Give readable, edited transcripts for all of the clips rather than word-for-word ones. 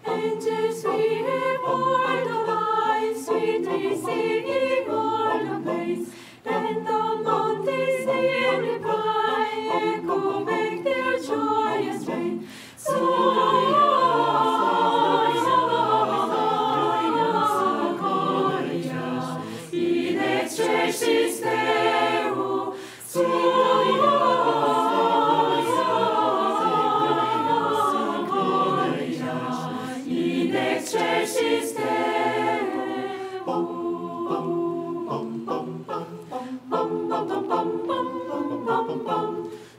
Angels we have heard arise, sweetly singing all the praise, and the mountains in reply echo back their joyous strain. In excelsis Deo, in excelsis Deo.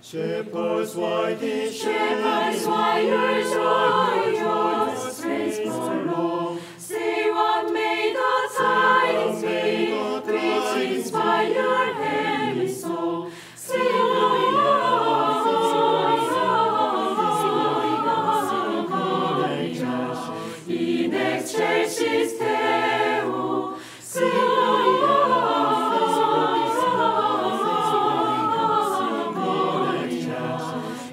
Shepherds white in Shepherds white, joyous, praise the Lord. Say what may the tidings be, which inspire every soul. Sing in excelsis Deo.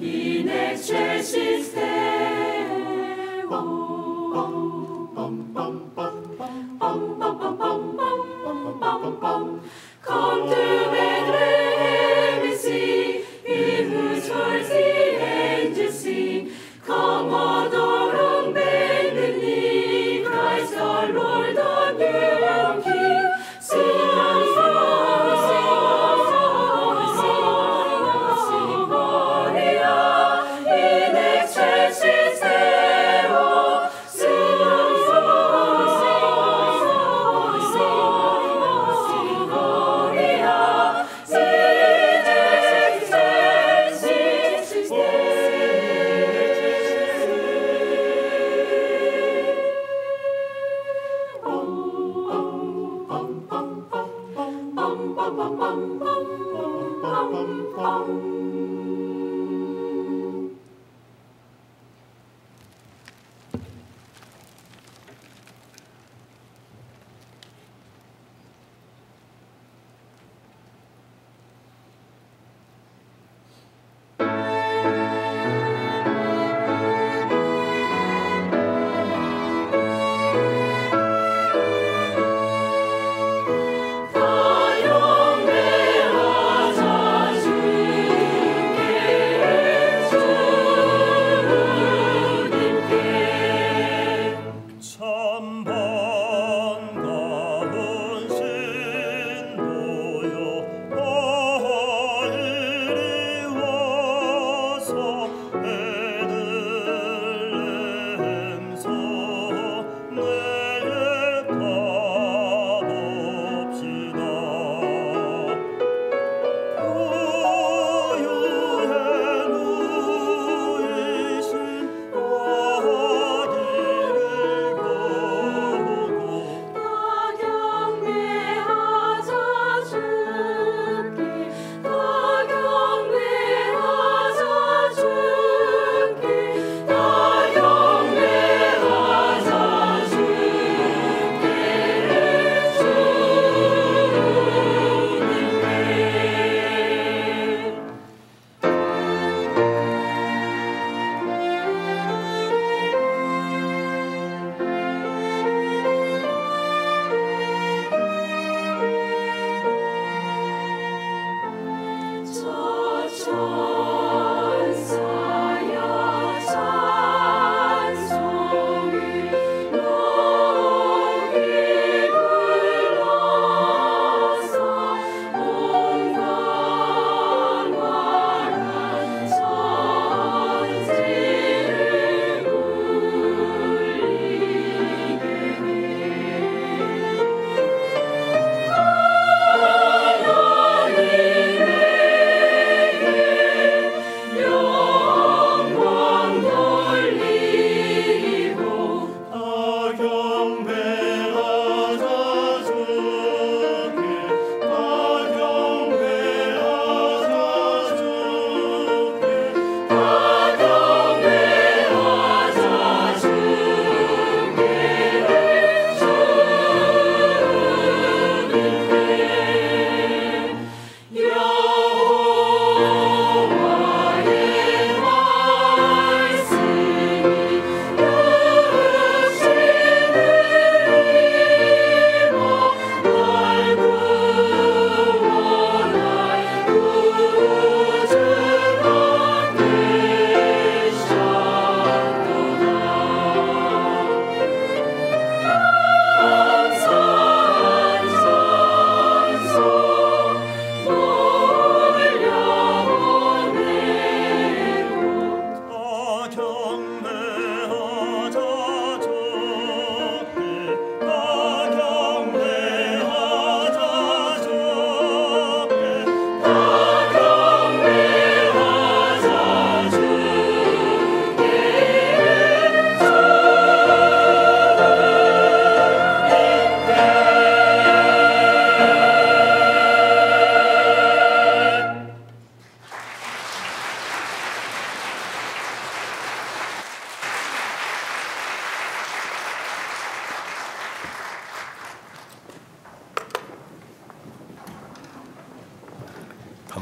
In excelsis Deo. Come to Bethlehem and see, in whose words the angels sing. Come adore on bended knee, Christ our Lord, the newborn King. Sing Gloria in excelsis Deo. Gloria in excelsis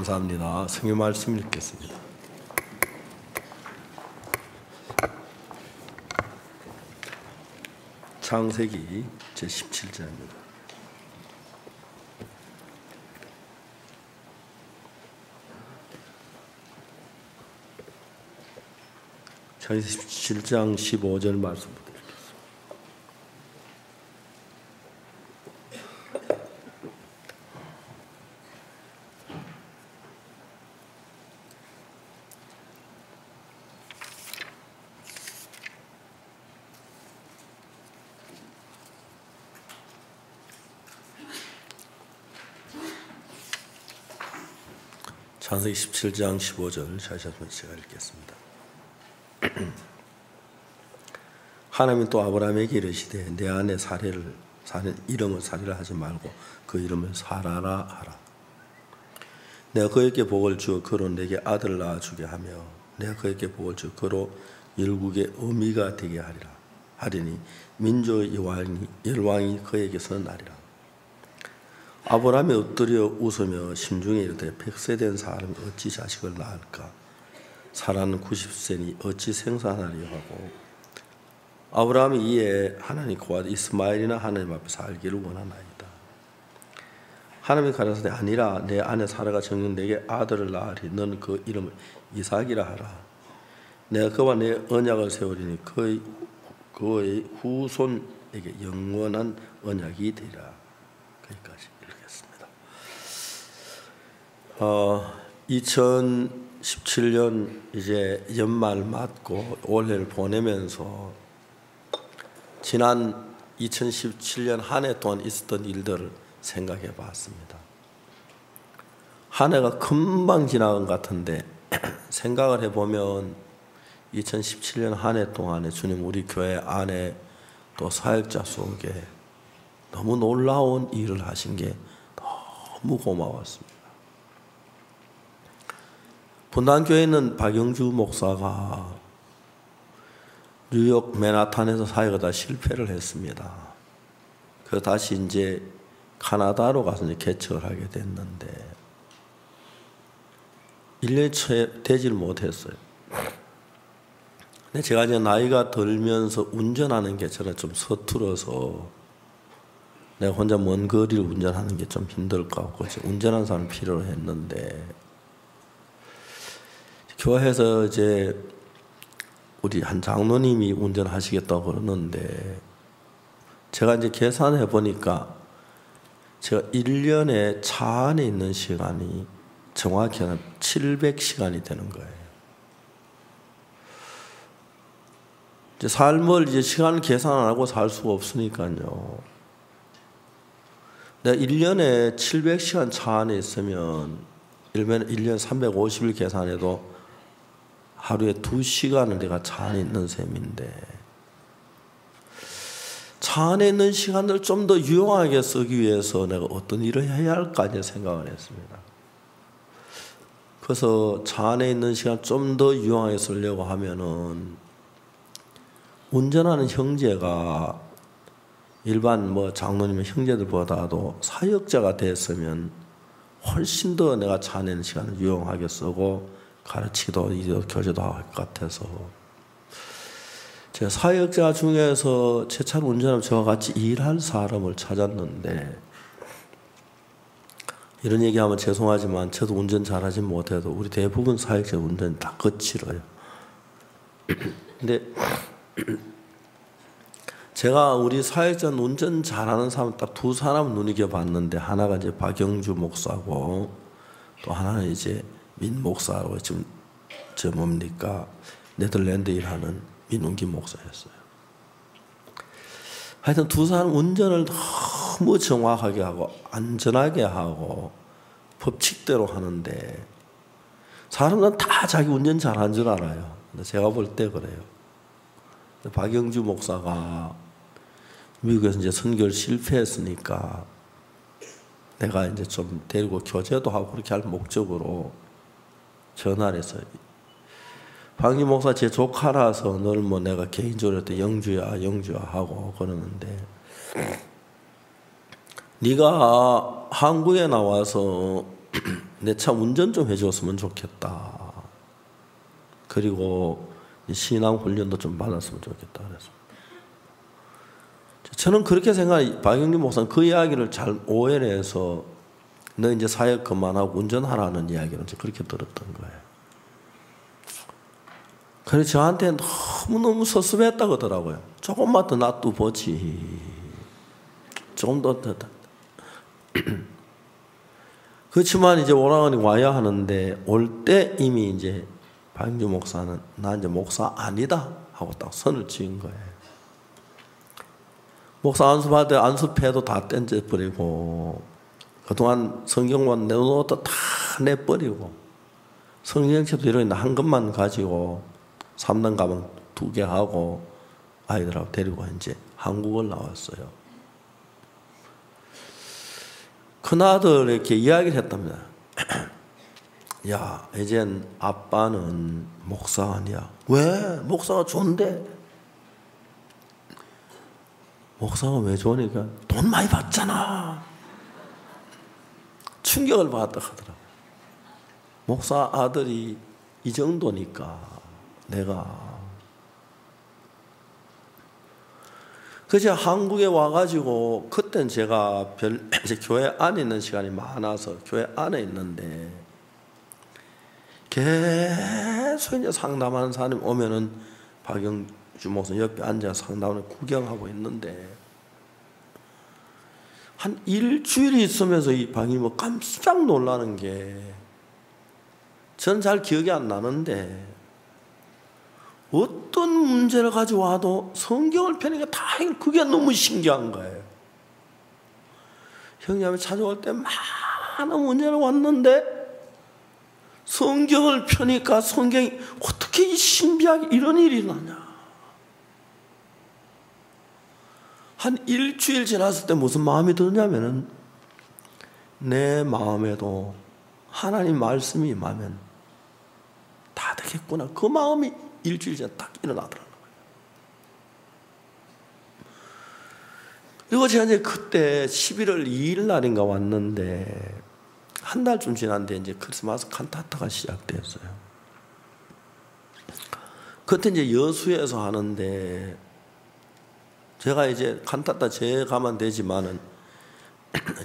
감사합니다. 성경 말씀 읽겠습니다. 창세기 제17장입니다. 창세기 17장 15절 말씀부터 읽겠습니다. 창세기 17장 15절 다시 한번 제가 읽겠습니다. 하나님이 또 아브라함에게 이르시되 내 아내 사례를 이름을 사례라 하지 말고 그 이름을 사라라 하라. 내가 그에게 복을 주어 그로 내게 아들을 낳아주게 하며 내가 그에게 복을 주어 그로 열국의 어미가 되게 하리니 민족의 열왕이 그에게서 나리라. 아브라함이 엎드려 웃으며 심중에 이르되 100세 된 사람이 어찌 자식을 낳을까? 사라는 90세니 어찌 생산하리요 하고 아브라함이 이에 하나님 곧 이스마엘이나 하나님 앞에 살기를 원하나이다. 하나님이 가라사대 아니라 내 아내 사라가 정녕 내게 아들을 낳으리. 너는 그 이름을 이삭이라 하라. 내가 그와 내 언약을 세우리니 그의 후손에게 영원한 언약이 되리라. 거기까지 읽겠습니다. 2017년 이제 연말 맞고 올해를 보내면서 지난 2017년 한 해 동안 있었던 일들을 생각해 봤습니다. 한 해가 금방 지나간 것 같은데 생각을 해보면 2017년 한 해 동안에 주님 우리 교회 안에 또 사역자 속에 너무 놀라운 일을 하신 게 너무 고마웠습니다. 분당교회에 있는 박영주 목사가 뉴욕 맨하탄에서 사역하다 실패를 했습니다. 그래서 다시 이제 카나다로 가서 이제 개척을 하게 됐는데 1년이 채 되질 못했어요. 근데 제가 이제 나이가 들면서 운전하는 게 저는 좀 서툴어서 내가 혼자 먼 거리를 운전하는 게 좀 힘들 것 같고 운전하는 사람 필요로 했는데 교회에서 이제 우리 한 장로님이 운전하시겠다고 그러는데 제가 이제 계산해 보니까 제가 1년에 차 안에 있는 시간이 정확히 한 700시간이 되는 거예요. 이제 삶을 이제 시간 계산 안 하고 살 수가 없으니까요. 내가 1년에 700시간 차 안에 있으면 1년 350일 계산해도 하루에 2시간을 내가 차 안에 있는 셈인데 차 안에 있는 시간을 좀 더 유용하게 쓰기 위해서 내가 어떤 일을 해야 할까 이제 생각을 했습니다. 그래서 차 안에 있는 시간 좀 더 유용하게 쓰려고 하면은 운전하는 형제가 일반 장로님의 형제들보다도 사역자가 됐으면 훨씬 더 내가 차 안에 있는 시간을 유용하게 쓰고 가르치기도 교제도 할 것 같아서 제가 사역자 중에서 제 차를 운전하면 저와 같이 일할 사람을 찾았는데 이런 얘기하면 죄송하지만 저도 운전 잘하지 못해도 우리 대부분 사역자 운전 다 거칠어요. 근데 제가 우리 사역자 운전 잘하는 사람 딱 두 사람 눈여겨봤는데 하나가 이제 박영주 목사고 또 하나는 이제 민 목사라고 지금 네덜란드 일하는 민웅기 목사였어요. 하여튼 두 사람 운전을 너무 정확하게 하고 안전하게 하고 법칙대로 하는데 사람은 다 자기 운전 잘하는 줄 알아요. 근데 제가 볼 때 그래요. 박영주 목사가 미국에서 이제 선교를 실패했으니까 내가 이제 좀 데리고 교제도 하고 그렇게 할 목적으로 전화를 했어요. 박영주 목사 제 조카라서 늘 내가 개인적으로 영주야 하고 그러는데 네가 한국에 나와서 내 차 운전 좀 해줬으면 좋겠다. 그리고 신앙 훈련도 좀 받았으면 좋겠다 그랬습니다. 저는 그렇게 생각해. 박영진 목사는 그 이야기를 잘 오해를 해서 너 이제 사역 그만하고 운전하라는 이야기를 그렇게 들었던 거예요. 그래서 저한테 너무너무 섭섭했다고 하더라고요. 조금만 더 놔두보지. 조금 더. 그렇지만 이제 오라가니 와야 하는데 올 때 이미 이제 박영진 목사는 나 이제 목사 아니다 하고 딱 선을 지은 거예요. 목사 안수받을 때 안수패도 다 던져버리고 그동안 성경만 내놓은 것도 다 내버리고 성경책도 이런 한 것만 가지고 3단 가방 2개 하고 아이들하고 데리고 이제 한국을 나왔어요. 큰아들에게 이야기를 했답니다. 야, 이젠 아빠는 목사 아니야. 왜? 목사가 좋은데. 목사가 왜 좋으니까 돈 많이 받잖아. 충격을 받았다 하더라고요. 목사 아들이 이 정도니까 내가. 그래서 한국에 와가지고 그땐 제가 이제 교회 안에 있는 시간이 많아서 교회 안에 있는데 계속 이제 상담하는 사람이 오면은 박영주 목사 옆에 앉아 상담을 구경하고 있는데 한 일주일 있으면서 이 박영주 깜짝 놀라는 게 저는 잘 기억이 안 나는데 어떤 문제를 가지고 와도 성경을 펴니까 다 그게 너무 신기한 거예요. 형님이 찾아올 때 많은 문제를 왔는데 성경을 펴니까 성경이 어떻게 이 신비하게 이런 일이 나냐. 한 일주일 지났을 때 무슨 마음이 드냐면은 내 마음에도 하나님 말씀이 임하면 다 되겠구나. 그 마음이 일주일 전에 딱 일어나더라고요. 그리고 제가 이제 그때 11월 2일 날인가 왔는데 한 달쯤 지났는데 이제 크리스마스 칸타타가 시작되었어요. 그때 이제 여수에서 하는데 제가 이제 칸타타 제가만 되지만은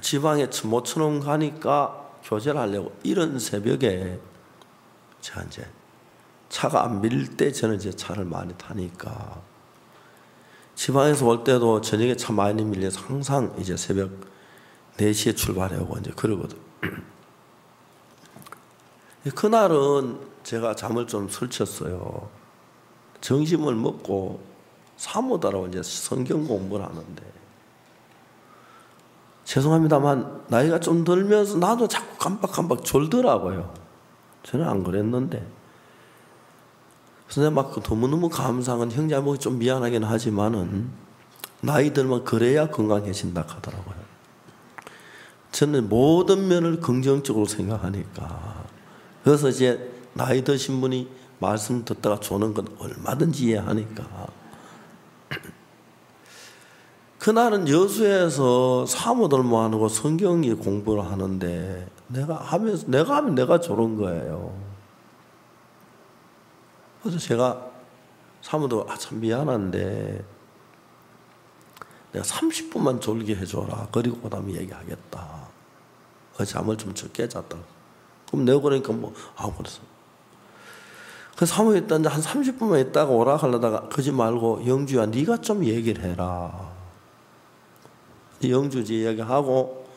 지방에 모처럼 가니까 교제를 하려고 이른 새벽에 제가 이제 차가 안 밀릴 때 저는 이제 차를 많이 타니까 지방에서 올 때도 저녁에 차 많이 밀려서 항상 이제 새벽 4시에 출발하고 이제 그러거든. 그날은 제가 잠을 좀 설쳤어요. 점심을 먹고 사모다라고 이제 성경 공부를 하는데 죄송합니다만 나이가 좀 들면서 나도 자꾸 깜빡깜빡 졸더라고요. 저는 안 그랬는데 그래서 막 너무너무 감사한 형제하고 좀 미안하긴 하지만은 나이 들면 그래야 건강해진다 하더라고요. 저는 모든 면을 긍정적으로 생각하니까 그래서 이제 나이 드신 분이 말씀 듣다가 조는 건 얼마든지 이해하니까 그날은 여수에서 사모들 모아놓고 성경 공부를 하는데 내가 하면 내가 저런 거예요. 그래서 제가 사모도 참 미안한데 내가 30분만 졸게 해줘라. 그리고 그 다음에 얘기하겠다. 그래서 잠을 좀 적게 잤다. 그럼 내가 그러니까 그랬어. 그래서 사모에 있다 한 30분만 있다가 오라 하려다가 그러지 말고 영주야 네가 좀 얘기를 해라. 영주지 얘기하고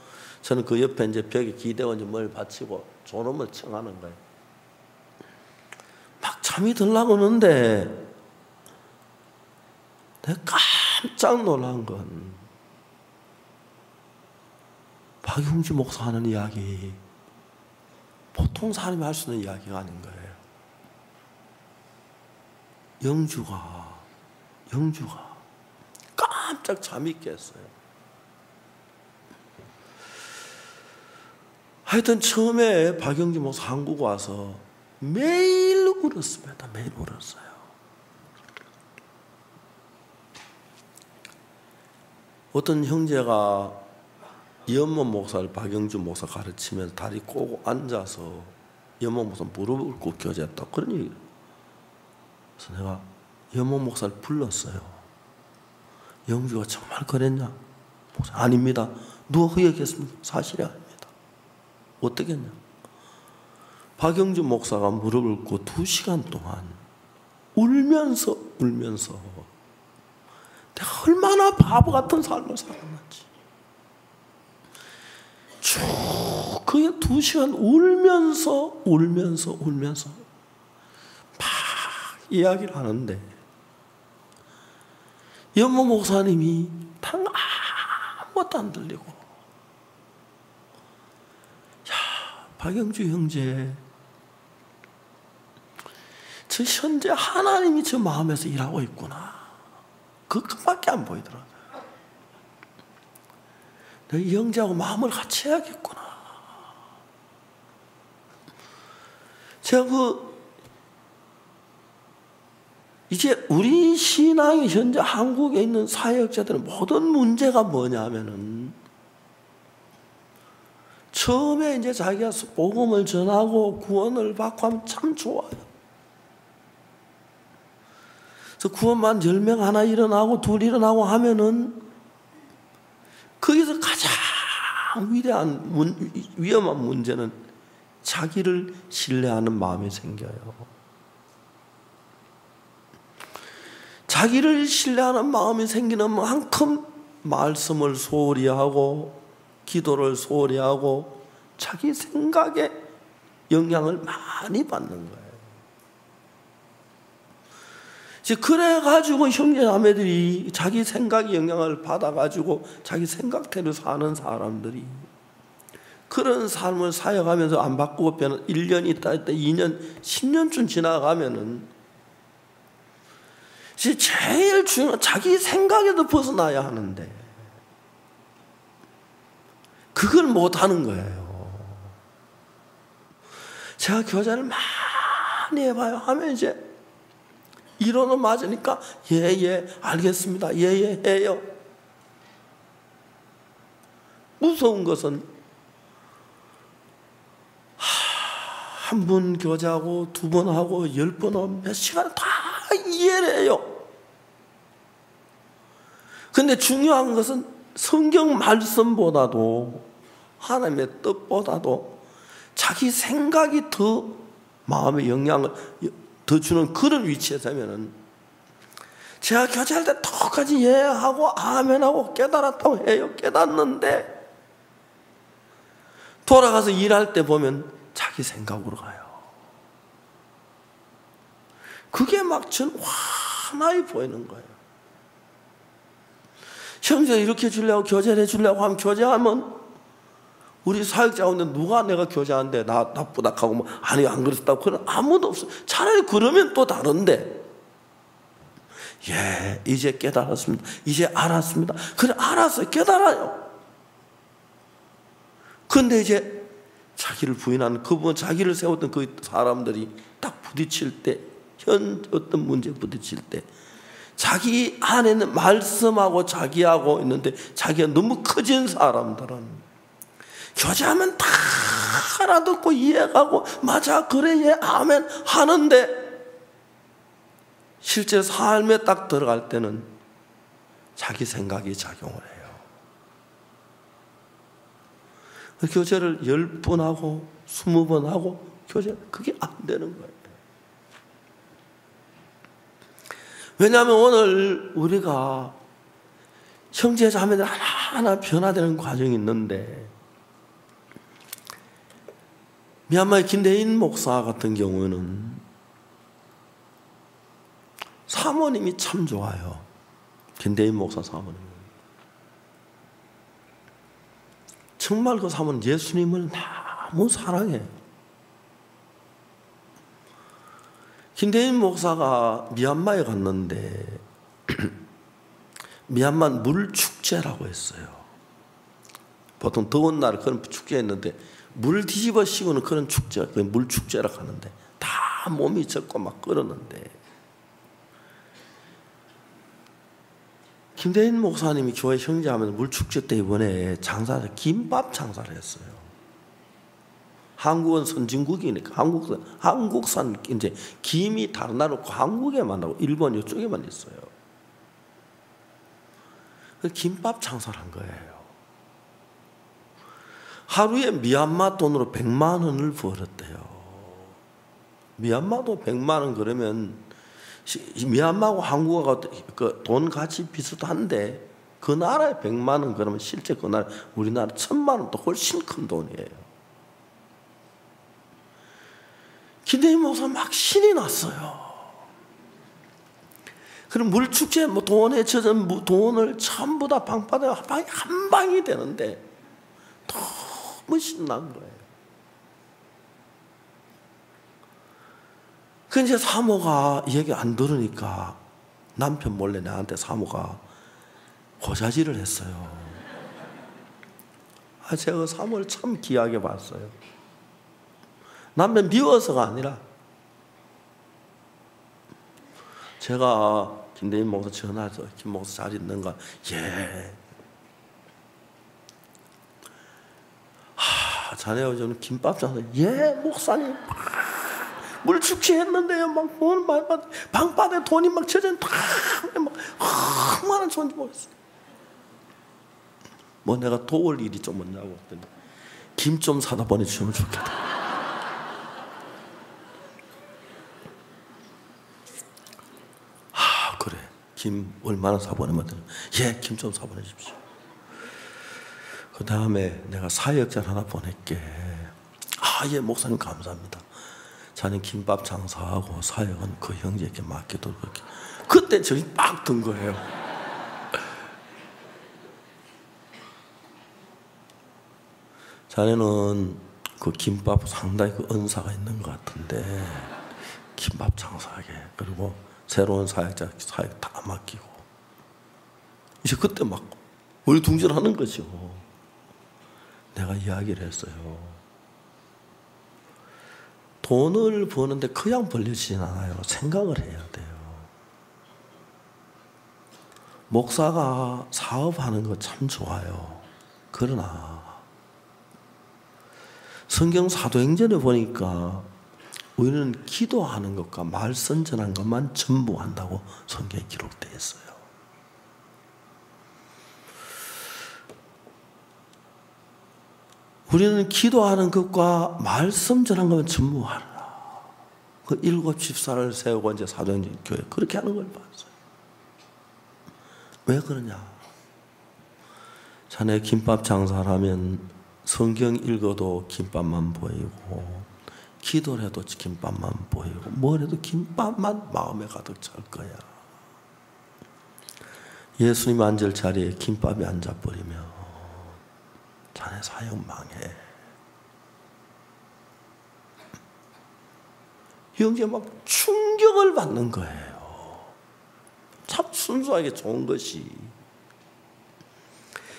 저는 그 옆에 이제 벽에 기대고 이제 뭘 받치고 졸음을 청하는 거예요. 막 잠이 들라고 하는데 내가 깜짝 놀란 건 박용주 목사 하는 이야기 보통 사람이 할 수 있는 이야기가 아닌 거예요. 영주가 깜짝 잠이 깼어요. 하여튼 처음에 박영진 목사 한국 와서 매일 울었습니다. 매일 울었어요. 어떤 형제가 이현모 목사를 박영준 목사 가르치면서 다리 꼬고 앉아서 이현모 목사 무릎을 꿇고 교제했다 그런 얘기를. 그래서 내가 이현모 목사를 불렀어요. 영주가 정말 그랬냐? 목사, 아닙니다. 누가 허약했습니까? 사실이 아닙니다. 어떻게 했냐? 박영준 목사가 무릎을 꿇고 2시간 동안 울면서 내가 얼마나 바보 같은 삶을 살았는지 쭉 그게 2시간 울면서 막 이야기를 하는데 연모 목사님이 당 아무것도 안 들리고, 야, 박영주 형제, 저 현재 하나님이 저 마음에서 일하고 있구나. 그것밖에 안 보이더라고요. 내가 이 형제하고 마음을 같이 해야겠구나. 제가 이제 우리 신앙이 현재 한국에 있는 사역자들의 모든 문제가 뭐냐면은, 처음에 이제 자기가 복음을 전하고 구원을 받고 하면 참 좋아요. 그래서 구원만 10명 하나 일어나고 둘 일어나고 하면은 거기서 가장 위험한 문제는 자기를 신뢰하는 마음이 생겨요. 자기를 신뢰하는 마음이 생기는 만큼 말씀을 소홀히 하고 기도를 소홀히 하고 자기 생각에 영향을 많이 받는 거예요. 그래가지고 형제자매들이 자기 생각에 영향을 받아가지고 자기 생각대로 사는 사람들이 그런 삶을 사역하면서 안 바꾸고 변한 1년 있다 2년 10년쯤 지나가면은 제일 중요한 자기 생각에도 벗어나야 하는데 그걸 못하는 거예요. 제가 교제를 많이 해봐요. 하면 이제 이론은 맞으니까 예 알겠습니다. 예 해요. 무서운 것은 한 번 교제하고 2번 하고 10번 하고 몇 시간 다 이해를 해요. 근데 중요한 것은 성경 말씀보다도 하나님의 뜻보다도 자기 생각이 더 마음에 영향을 더 주는 그런 위치에 되면은, 제가 교제할 때 똑같이 예하고 아멘하고 깨달았다고 해요. 깨닫는데 돌아가서 일할 때 보면 자기 생각으로 가요. 그게 막 전 환하게 보이는 거예요. 형제 이렇게 주려고 교제를 해주려고 하면, 교제하면 우리 사역자 가운데 누가 내가 교제하는데 나 나쁘다 하고 뭐 아니 안 그랬다고 그런 아무도 없어. 차라리 그러면 또 다른데, 예 이제 깨달았습니다. 이제 알았습니다. 그래 알았어요. 깨달아요. 근데 이제 자기를 부인하는 그분, 자기를 세웠던 그 사람들이 딱 부딪힐 때, 어떤 문제에 부딪힐 때 자기 안에는 말씀하고 자기하고 있는데 자기가 너무 커진 사람들은 교제하면 다 알아듣고 이해하고 맞아 그래 예 아멘 하는데 실제 삶에 딱 들어갈 때는 자기 생각이 작용을 해요. 교제를 10번 하고 20번 하고 교제 그게 안 되는 거예요. 왜냐하면 오늘 우리가 형제 자매들 하나하나 변화되는 과정이 있는데, 미얀마의 김대인 목사 같은 경우는 사모님이 참 좋아요. 김대인 목사 사모님 정말 그 사모는 예수님을 너무 사랑해요. 김대인 목사가 미얀마에 갔는데 미얀마 물축제라고 했어요. 보통 더운 날 그런 축제였는데 물 뒤집어 씌우는 그런 축제, 물축제라고 하는데 다 몸이 젖고 막 끓었는데 김대인 목사님이 교회 형제하면서 물축제 때 이번에 장사를 김밥 장사를 했어요. 한국은 선진국이니까 한국산 이제 김이 다른 나라 없고 한국에만 나고 일본 이쪽에만 있어요. 김밥 장사를 한 거예요. 하루에 미얀마 돈으로 100만 원을 벌었대요. 미얀마도 100만 원 그러면 미얀마하고 한국하고 그 돈 가치 비슷한데 그 나라에 100만 원 그러면 실제 그 나라 우리나라 1000만 원도 훨씬 큰 돈이에요. 김대인 목사 막 신이 났어요. 그럼 물축제 뭐 돈에 젖은 돈을 전부 다 방바닥에 한 방이 되는데 너무 신난 거예요. 그 이제 사모가 얘기 안 들으니까 남편 몰래 나한테 사모가 고자질을 했어요. 제가 사모를 참 귀하게 봤어요. 남편 미워서가 아니라 제가 김대인 목사 전화해서 김 목사 잘 있는가? 예. 자네가 저는 김밥 장사. 예, 목사님. 물축제 했는데요. 막 방바닥에 돈이 막 젖은 막 많은 돈이 모였어요. 뭐 내가 도울 일이 좀 없냐고 했더니 김 좀 사다 보내주시면 좋겠다. 그래. 김 얼마나 사보내면 되나? 예, 김 좀 사보내십시오. 그 다음에 내가 사역자 하나 보낼게. 예, 목사님 감사합니다. 자네 김밥 장사하고 사역은 그 형제에게 맡기도록 할게. 그때 정이 빡 든 거예요. 자네는 그 김밥 상당히 그 은사가 있는 것 같은데 김밥 장사하게. 그리고 새로운 사역자 사역 다 맡기고. 이제 그때 막 우리 둥질하는 거죠. 내가 이야기를 했어요. 돈을 버는데 그냥 벌려지진 않아요. 생각을 해야 돼요. 목사가 사업하는 거 참 좋아요. 그러나 성경 사도행전에 보니까 우리는 기도하는 것과 말 선전한 것만 전부 한다고 성경에 기록되어 있어요. 우리는 기도하는 것과 말씀 전한 것만 전부 하라. 그 7 집사를 세우고 이제 사도행전 교회 그렇게 하는 걸 봤어요. 왜 그러냐? 자네 김밥 장사를 하면 성경 읽어도 김밥만 보이고 기도를 해도 김밥만 보이고 뭘 해도 김밥만 마음에 가득 찰 거야. 예수님 앉을 자리에 김밥이 앉아버리면 자네 사역 망해. 형제 막 충격을 받는 거예요. 참 순수하게 좋은 것이.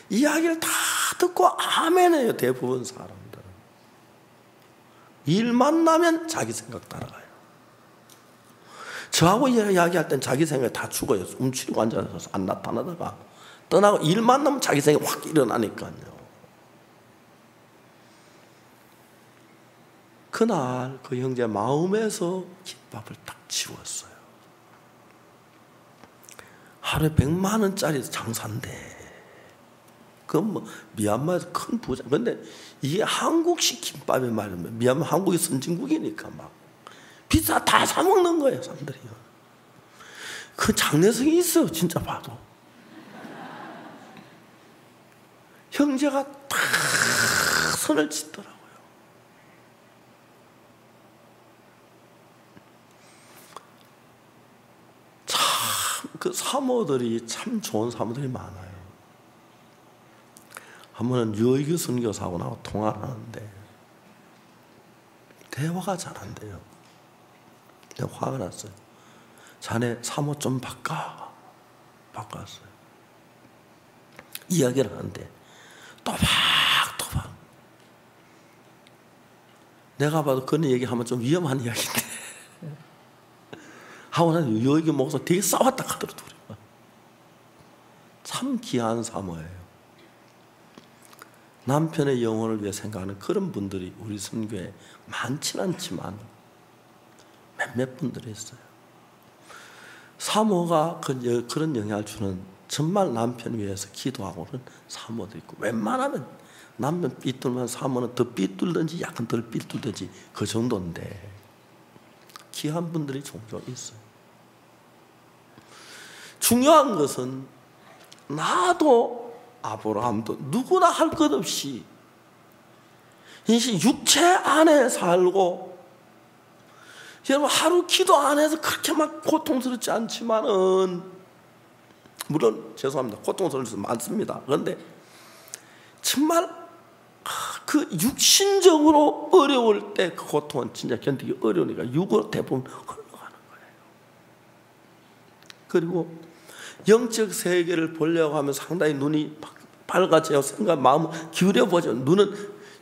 이야기를 다 듣고 아멘해요. 대부분 사람들은. 일만 나면 자기 생각 따라가요. 저하고 이야기할 땐 자기 생각이 다 죽어요. 움츠리고 앉아서 안 나타나다가 떠나고 일만 나면 자기 생각이 확 일어나니까요. 그날 그 형제 마음에서 김밥을 딱 지웠어요. 하루에 100만 원짜리 장사인데 그건 뭐 미얀마에서 큰 부자. 근데 이게 한국식 김밥이 말이면 미얀마 한국이 선진국이니까 막 비싸 다 사 먹는 거예요 사람들이요. 그 장래성이 있어요 진짜 봐도. 형제가 다 선을 짓더라고요. 그 사모들이 참 좋은 사모들이 많아요. 한 번은 유의규 선교사하고 나하고 통화를 하는데 대화가 잘 안 돼요. 내가 화가 났어요. 자네 사모 좀 바꿨어요. 이야기를 하는데 또박 내가 봐도 그런 얘기하면 좀 위험한 이야기인데 하고 나는 유의규 목사 되게 싸웠다 하더라고요. 참 귀한 사모예요. 남편의 영혼을 위해 생각하는 그런 분들이 우리 선교에 많지는 않지만 몇몇 분들이 있어요. 사모가 그런 영향을 주는, 정말 남편 위해서 기도하고는 사모도 있고, 웬만하면 남편 삐뚤면 사모는 더 삐뚤든지 약간 덜 삐뚤든지 그 정도인데 귀한 분들이 종종 있어요. 중요한 것은 나도 아브라함도 누구나 할 것 없이 인생 육체 안에 살고, 여러분 하루 기도 안 해서 그렇게 막 고통스럽지 않지만은, 물론 죄송합니다, 고통스러울 수 많습니다. 그런데 정말 그 육신적으로 어려울 때 그 고통은 진짜 견디기 어려우니까 육으로 대부분 흘러가는 거예요. 그리고 영적 세계를 보려고 하면 상당히 눈이 밝아져요. 생각, 마음 기울여 보죠. 눈은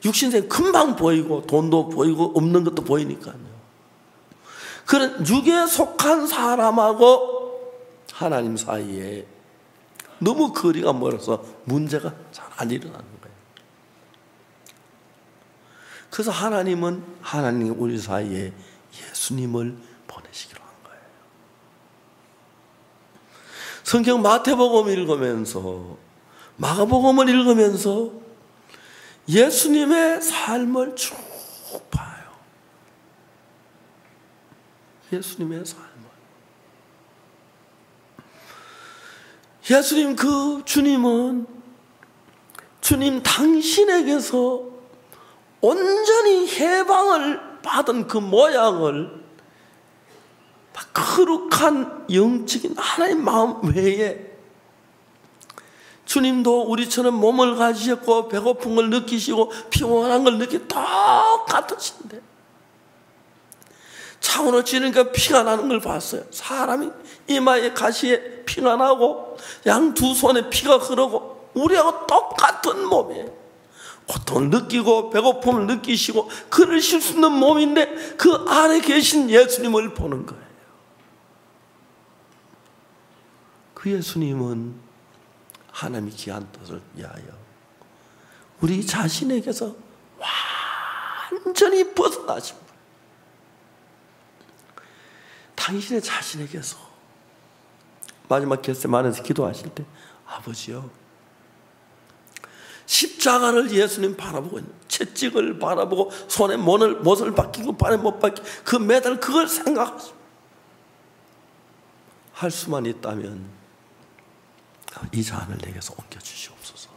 육신세계 금방 보이고 돈도 보이고 없는 것도 보이니까요. 그런 육에 속한 사람하고 하나님 사이에 너무 거리가 멀어서 문제가 잘 안 일어나는 거예요. 그래서 하나님 우리 사이에 예수님을 보내시기로 한 거예요. 성경 마태복음 읽으면서, 마가복음을 읽으면서 예수님의 삶을 쭉 봐요. 예수님의 삶을. 예수님 주님 당신에게서 온전히 해방을 받은 그 모양을 거룩한 영적인 하나님 마음 외에, 주님도 우리처럼 몸을 가지셨고 배고픈 걸 느끼시고 피곤한 걸 느끼고 똑같으신데, 창으로 찌르니까 피가 나는 걸 봤어요. 사람이 이마에 가시에 피가 나고 양 두 손에 피가 흐르고 우리하고 똑같은 몸이에요. 고통을 느끼고 배고픔을 느끼시고 그러실 수 있는 몸인데 그 안에 계신 예수님을 보는 거예요. 그 예수님은 하나님의 귀한 뜻을 위하여 우리 자신에게서 완전히 벗어나신 분, 당신의 자신에게서 마지막 겟세마네에서 기도하실 때, 아버지요, 십자가를 예수님 바라보고 있는, 채찍을 바라보고 손에 못을 박히고 발에 못 박히고 그 매달 그걸 생각하시고 할 수만 있다면 이 잔을 내게서 옮겨주시옵소서.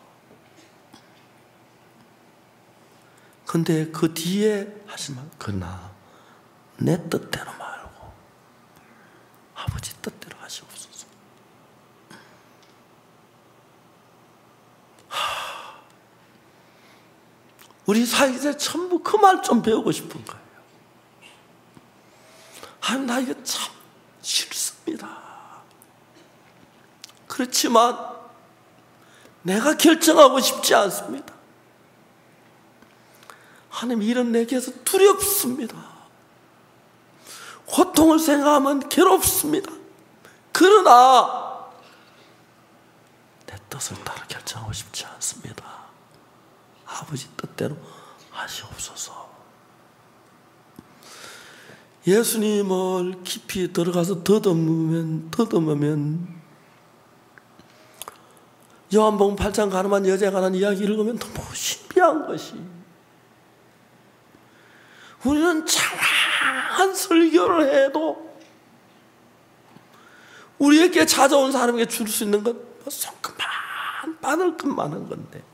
근데 그 뒤에 하신 말, 그러나 내 뜻대로 말고 아버지 뜻대로 하시옵소서. 우리 사이에 전부 그 말 좀 배우고 싶은 거예요. 나 이거 참 싫습니다. 그렇지만 내가 결정하고 싶지 않습니다. 하나님, 이런 내게서 두렵습니다. 고통을 생각하면 괴롭습니다. 그러나 내 뜻을 따라 결정하고 싶지 않습니다. 아버지 뜻대로 하시옵소서. 예수님을 깊이 들어가서 더듬으면 요한복음 8장 가늠한 여자에 관한 이야기를 읽으면 너무 신비한 것이, 우리는 장황한 설교를 해도 우리에게 찾아온 사람에게 줄 수 있는 건 손끝만 바늘끝만 한 건데,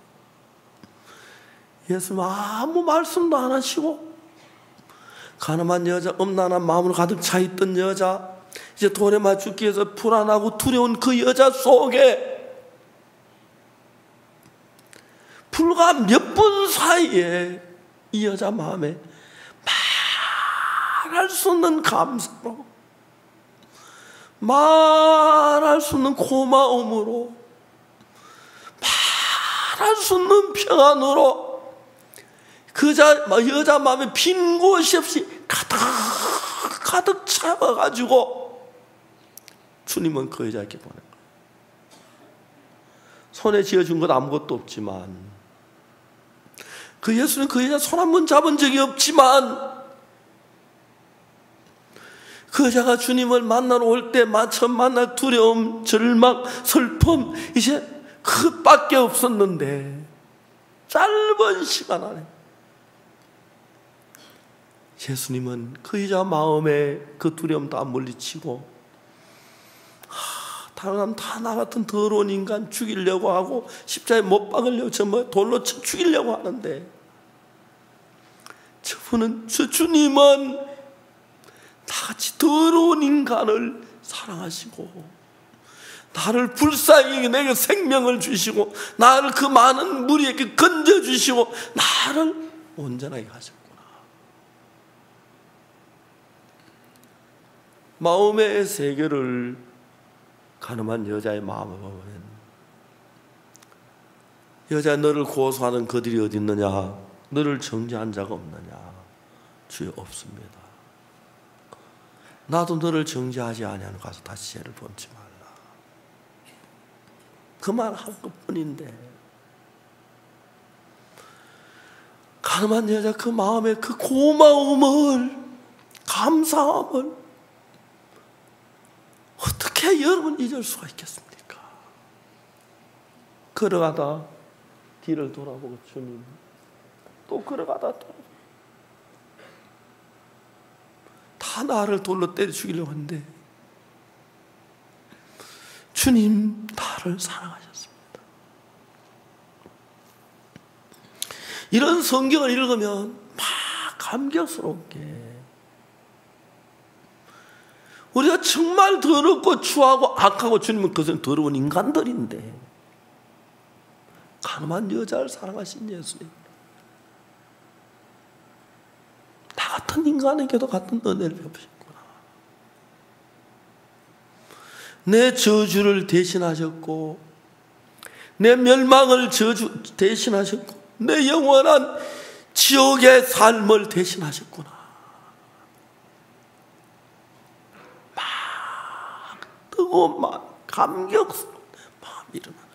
예수님 아무 말씀도 안 하시고 가늠한 여자, 음란한 마음으로 가득 차 있던 여자, 이제 돌에 맞 죽기 위해서 불안하고 두려운 그 여자 속에 불과 몇 분 사이에 이 여자 마음에 말할 수 없는 감사로, 말할 수 없는 고마움으로, 말할 수 없는 평안으로 그 여자 마음에 빈 곳이 없이 가득 차가지고 주님은 그 여자에게 보낸 거예요. 손에 쥐어준 것 아무것도 없지만, 그 예수는 그 여자 손 한 번 잡은 적이 없지만, 그 여자가 주님을 만나러 올 때 처음 만날 두려움, 절망, 슬픔, 이제 그밖에 없었는데 짧은 시간 안에 예수님은 그 여자 마음에 그 두려움 다 물리치고, 다른 사람 다 나 같은 더러운 인간 죽이려고 하고 십자가에 못 박으려고 돌로 쳐 죽이려고 하는데, 저분은, 저 주님은 나같이 더러운 인간을 사랑하시고, 나를 불쌍히 내게 생명을 주시고, 나를 그 많은 무리에게 건져주시고, 나를 온전하게 하셨구나. 마음의 세계를 가늠한 여자의 마음을 보면, 여자, 너를 고소하는 그들이 어디 있느냐? 너를 정죄한 자가 없느냐? 주여, 없습니다. 나도 너를 정죄하지 아니하는, 가서 다시 죄를 범치 말라. 그 말 한 것뿐인데, 가늠한 여자 그 마음의 그 고마움을, 감사함을 어떻게 여러분 잊을 수가 있겠습니까? 걸어가다 뒤를 돌아보고 주님, 또 걸어가다 또 다 나를 돌로 때려 죽이려고 하는데, 주님 나를 사랑하셨습니다. 이런 성경을 읽으면 막 감격스럽게, 우리가 정말 더럽고 추하고 악하고, 주님은 그것은 더러운 인간들인데, 가늠한 여자를 사랑하신 예수님, 나 같은 인간에게도 같은 은혜를 베푸셨구나. 내 저주를 대신하셨고, 내 멸망을 대신하셨고, 내 영원한 지옥의 삶을 대신하셨구나. 막 뜨거운 마음, 감격스러운 마음이 일어나는,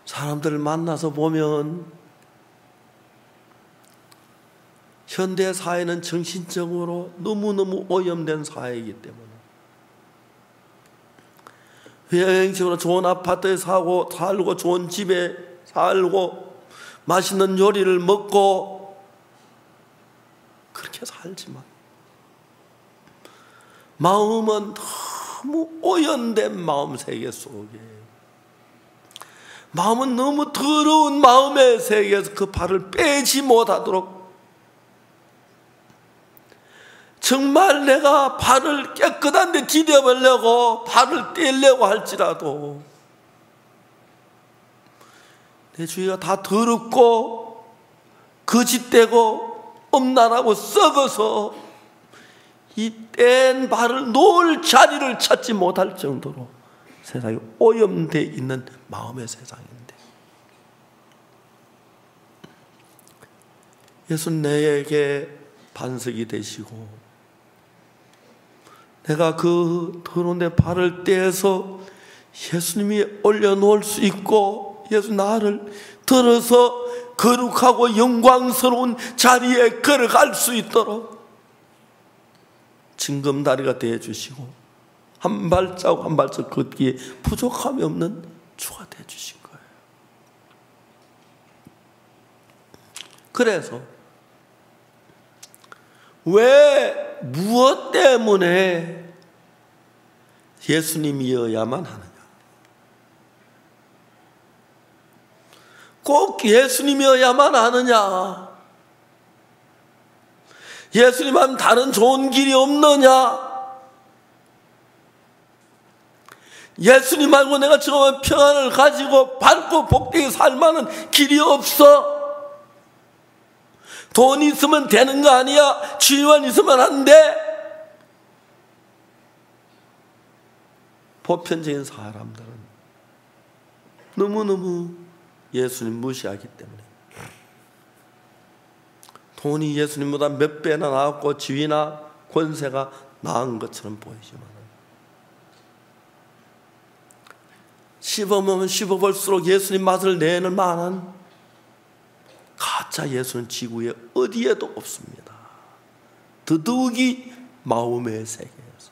사람들을 만나서 보면 현대 사회는 정신적으로 너무너무 오염된 사회이기 때문에 여행식으로 좋은 아파트에 살고 좋은 집에 살고 맛있는 요리를 먹고 그렇게 살지만, 마음은 너무 오염된 마음 세계 속에, 마음은 너무 더러운 마음의 세계에서 그 발을 빼지 못하도록, 정말 내가 발을 깨끗한 데 디뎌보려고 발을 떼려고 할지라도 내 주위가 다 더럽고 거짓되고 엄난하고 썩어서 이 뗀 발을 놓을 자리를 찾지 못할 정도로 세상이 오염되어 있는 마음의 세상인데, 예수는 내게 반석이 되시고, 내가 그 더러운 내 발을 떼서 예수님이 올려놓을 수 있고, 예수 나를 들어서 거룩하고 영광스러운 자리에 걸어갈 수 있도록 징검다리가 되어주시고, 한 발자국 한 발자국 걷기에 부족함이 없는 주가 되어주신 거예요. 그래서 왜, 무엇 때문에 예수님이어야만 하느냐? 꼭 예수님이어야만 하느냐? 예수님 하면 다른 좋은 길이 없느냐? 예수님 말고 내가 정말 평안을 가지고 밝고 복되게 살 만한 길이 없어. 돈이 있으면 되는 거 아니야. 지위만 있으면 안 돼. 보편적인 사람들은 너무너무 예수님 무시하기 때문에, 돈이 예수님보다 몇 배나 나았고 지위나 권세가 나은 것처럼 보이지만, 씹어보면 씹어볼수록 예수님 맛을 내는 만한 가짜 예수는 지구에 어디에도 없습니다. 더더욱이 마음의 세계에서.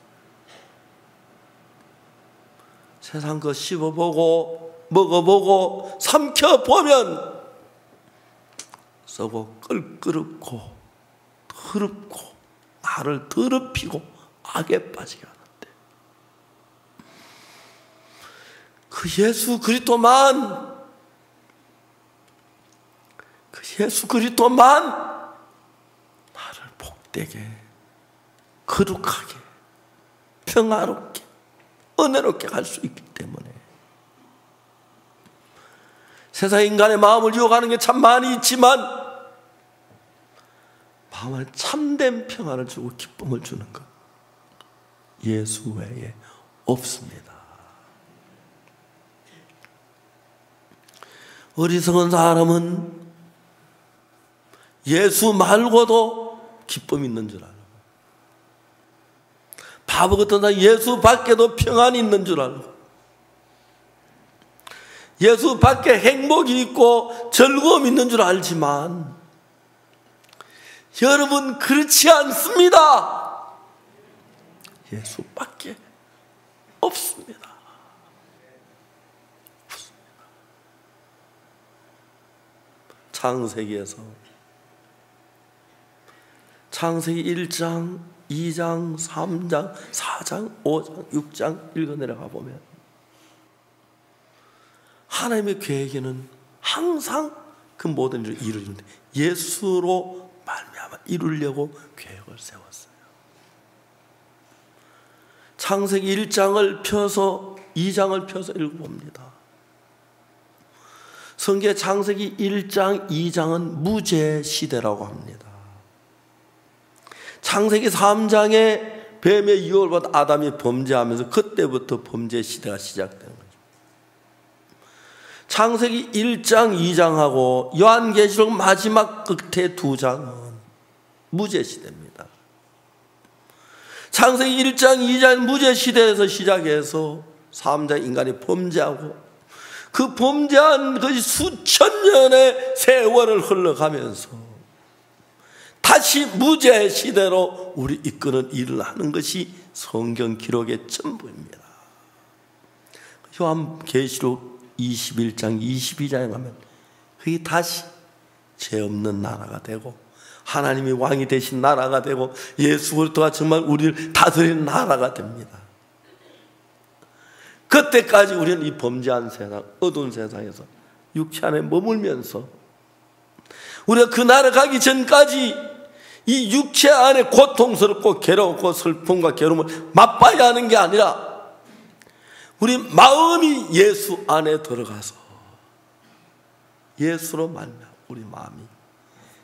세상 거 씹어보고 먹어보고 삼켜보면 썩고 껄끄럽고 더럽고 나를 더럽히고 악에 빠지게 하는데, 그 예수 그리스도만 나를 복되게 거룩하게 평화롭게 은혜롭게 할 수 있기 때문에, 세상 인간의 마음을 유혹하는 게 참 많이 있지만 마음을 참된 평화를 주고 기쁨을 주는 것 예수 외에 없습니다. 어리석은 사람은 예수 말고도 기쁨이 있는 줄 알고, 바보 같은 사람 예수 밖에도 평안이 있는 줄 알고, 예수 밖에 행복이 있고 즐거움이 있는 줄 알지만, 여러분 그렇지 않습니다. 예수 밖에 없습니다. 창세기 1장, 2장, 3장, 4장, 5장, 6장 읽어 내려가 보면 하나님의 계획에는 항상 그 모든 일을 이루는데 예수로 말미암아 이루려고 계획을 세웠어요. 창세기 1장을 펴서 2장을 펴서 읽어봅니다. 성경 창세기 1장, 2장은 무죄 시대라고 합니다. 창세기 3장에 뱀의 유혹을 받아 아담이 범죄하면서 그때부터 범죄 시대가 시작된 거죠. 창세기 1장, 2장하고 요한계시록 마지막 끝에 2장은 무죄 시대입니다. 창세기 1장, 2장 무죄 시대에서 시작해서 3장 인간이 범죄하고 그 범죄한 것이 수천 년의 세월을 흘러가면서 다시 무죄 시대로 우리 이끄는 일을 하는 것이 성경 기록의 전부입니다. 요한계시록 21장, 22장에 가면 그게 다시 죄 없는 나라가 되고 하나님이 왕이 되신 나라가 되고 예수 그리스도가 정말 우리를 다스리는 나라가 됩니다. 그때까지 우리는 이 범죄한 세상, 어두운 세상에서 육체 안에 머물면서 우리가 그 나라 가기 전까지 이 육체 안에 고통스럽고 괴롭고 슬픔과 괴로움을 맛봐야 하는 게 아니라 우리 마음이 예수 안에 들어가서 예수로 말미암아 우리 마음이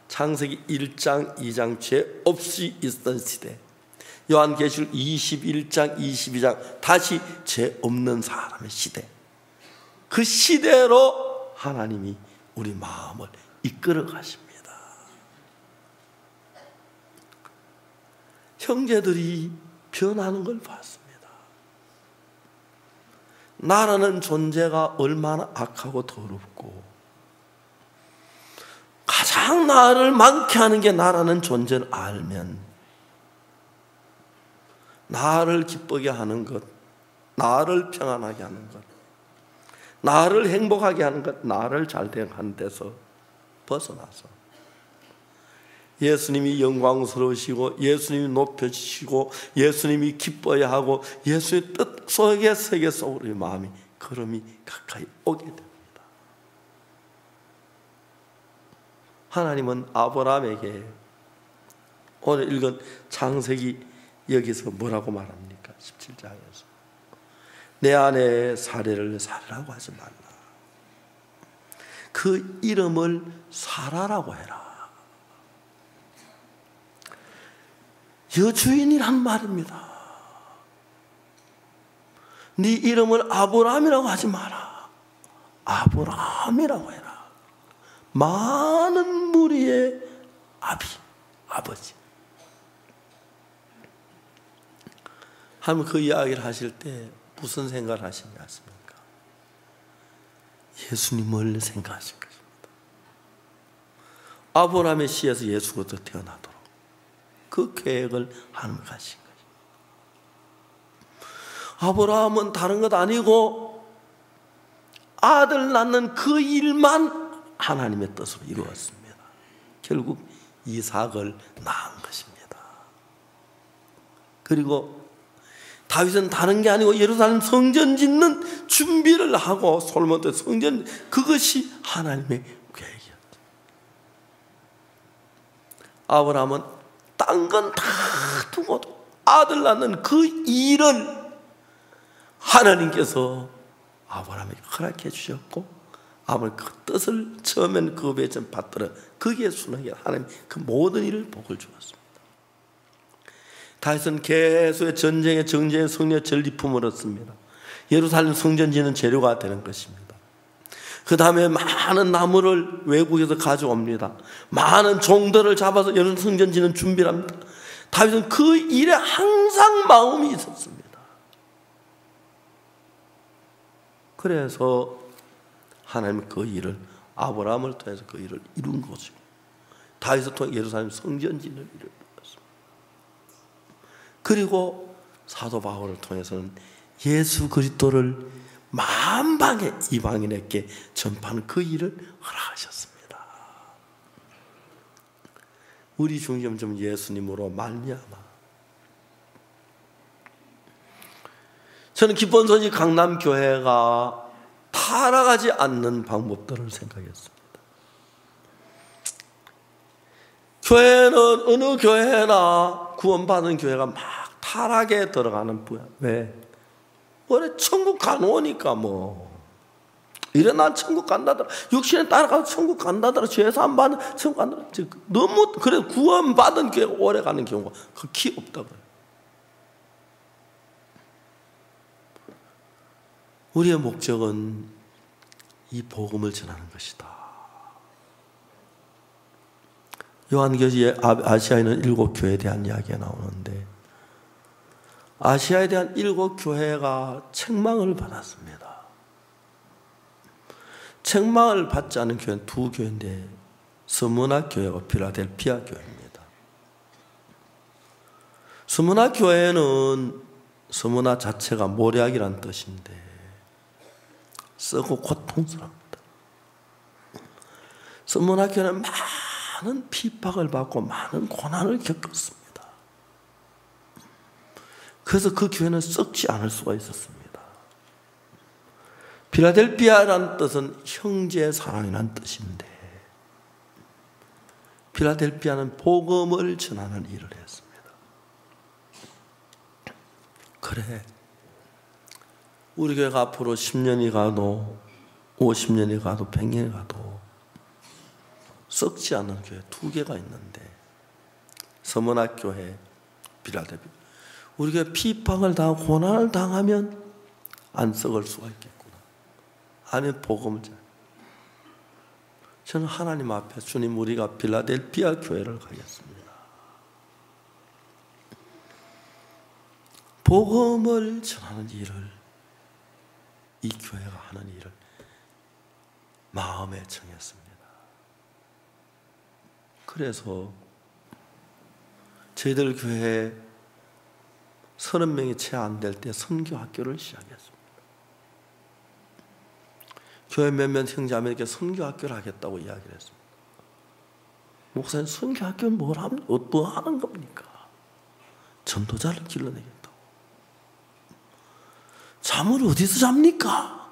창세기 1장, 2장 죄 없이 있던 시대, 요한계시록 21장, 22장 다시 죄 없는 사람의 시대, 그 시대로 하나님이 우리 마음을 이끌어 가십니다. 형제들이 변하는 걸 봤습니다. 나라는 존재가 얼마나 악하고 더럽고 가장 나를 많게 하는 게 나라는 존재를 알면 나를 기쁘게 하는 것, 나를 평안하게 하는 것, 나를 행복하게 하는 것, 나를 잘되게 하는 데서 벗어나서 예수님이 영광스러우시고 예수님이 높여주시고 예수님이 기뻐야 하고 예수의 뜻 속에 세계에서 우리 마음이 걸음이 가까이 오게 됩니다. 하나님은 아브라함에게 오늘 읽은 창세기 여기서 뭐라고 말합니까? 17장에서 내 아내의 사례를 사라라고 하지 말라. 그 이름을 사라라고 해라. 여주인이란 말입니다. 네 이름을 아브라함이라고 하지 마라. 아브라함이라고 해라. 많은 무리의 아버지. 하나님 그 이야기를 하실 때 무슨 생각을 하시지 않습니까? 예수님을 생각하신 것입니다. 아브라함의 씨에서 예수가 태어나도록 그 계획을 하나님 가신 것입니다. 아브라함은 다른 것 아니고 아들 낳는 그 일만 하나님의 뜻으로 이루었습니다. 결국 이삭을 낳은 것입니다. 그리고 다윗은 다른 게 아니고 예루살렘 성전 짓는 준비를 하고 솔로몬도 성전, 그것이 하나님의 계획이었죠. 아브라함은 딴 건 다 두고 아들 낳는 그 일을 하나님께서 아브라함에게 허락해 주셨고, 아브라함 그 뜻을 처음에는 그 배에 좀 받들어 거기에 순응해 하나님 그 모든 일을 복을 주었습니다. 다윗은 계속의 전쟁에 정쟁의 승리의 전리품을 얻습니다. 예루살렘 성전 짓는 재료가 되는 것입니다. 그 다음에 많은 나무를 외국에서 가져옵니다. 많은 종들을 잡아서 예루살렘 성전 짓는 준비를 합니다. 다윗은 그 일에 항상 마음이 있었습니다. 그래서 하나님은 그 일을 아브라함을 통해서 그 일을 이룬 거죠. 다윗을 통해 예루살렘 성전 짓는 일을 이뤘습니다. 그리고 사도 바울을 통해서는 예수 그리스도를 만방의 이방인에게 전파하는 그 일을 허락하셨습니다. 우리 중심점 예수님으로 말미암아 저는 기쁜 소식 강남교회가 타락하지 않는 방법들을 생각했습니다. 교회는 어느 교회나 구원받은 교회가 막 타락에 들어가는 거야. 왜? 원래 천국 가놓으니까 뭐 이래 난 천국 간다더라, 육신에 따라가서 천국 간다더라, 죄에서 안 받는 천국 간다더라. 너무 그래 구원받은 교회가 오래 가는 경우가 극히 없다고요. 우리의 목적은 이 복음을 전하는 것이다. 요한계시에 아시아에는 7교회에 대한 이야기가 나오는데 아시아에 대한 7교회가 책망을 받았습니다. 책망을 받지 않은 교회는 2교회인데 스무나 교회와 필라델피아 교회입니다. 스무나 교회는 스무나 자체가 모략이란 뜻인데 썩고 고통스럽다. 스무나 교회는 많은 핍박을 받고 많은 고난을 겪었습니다. 그래서 그 교회는 썩지 않을 수가 있었습니다. 필라델피아라는 뜻은 형제 사랑이라는 뜻인데 필라델피아는 복음을 전하는 일을 했습니다. 그래, 우리 교회가 앞으로 10년이 가도 50년이 가도 100년이 가도 썩지 않는 교회 2개가 있는데 서문학 교회, 필라델피아. 우리 교회 피박을 당하고 고난을 당하면 안 썩을 수가 있겠구나. 아니면 복음을 잘. 저는 하나님 앞에 주님 우리가 필라델피아 교회를 가겠습니다. 복음을 전하는 일을 이 교회가 하는 일을 마음에 정했습니다. 그래서 저희들 교회에 30명이 채 안 될 때 선교학교를 시작했습니다. 교회 몇몇 형제자매에게 선교학교를 하겠다고 이야기를 했습니다. 목사님, 선교학교는 뭘 하면 뭐 하는 겁니까? 전도자를 길러내겠다고. 잠을 어디서 잡니까?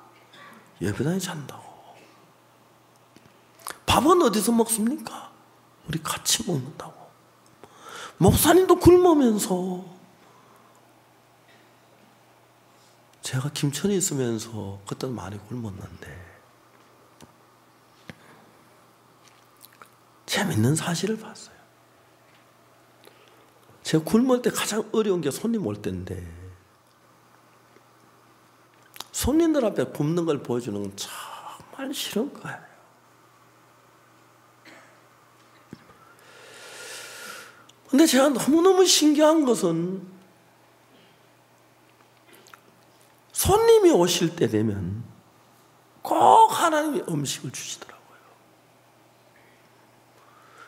예배당에 잔다고. 밥은 어디서 먹습니까? 우리 같이 먹는다고. 목사님도 굶으면서, 제가 김천에 있으면서 그때는 많이 굶었는데 재밌는 사실을 봤어요. 제가 굶을 때 가장 어려운 게 손님 올 때인데 손님들 앞에 굶는 걸 보여주는 건 정말 싫은 거예요. 근데 제가 너무너무 신기한 것은 손님이 오실 때 되면 꼭 하나님이 음식을 주시더라고요.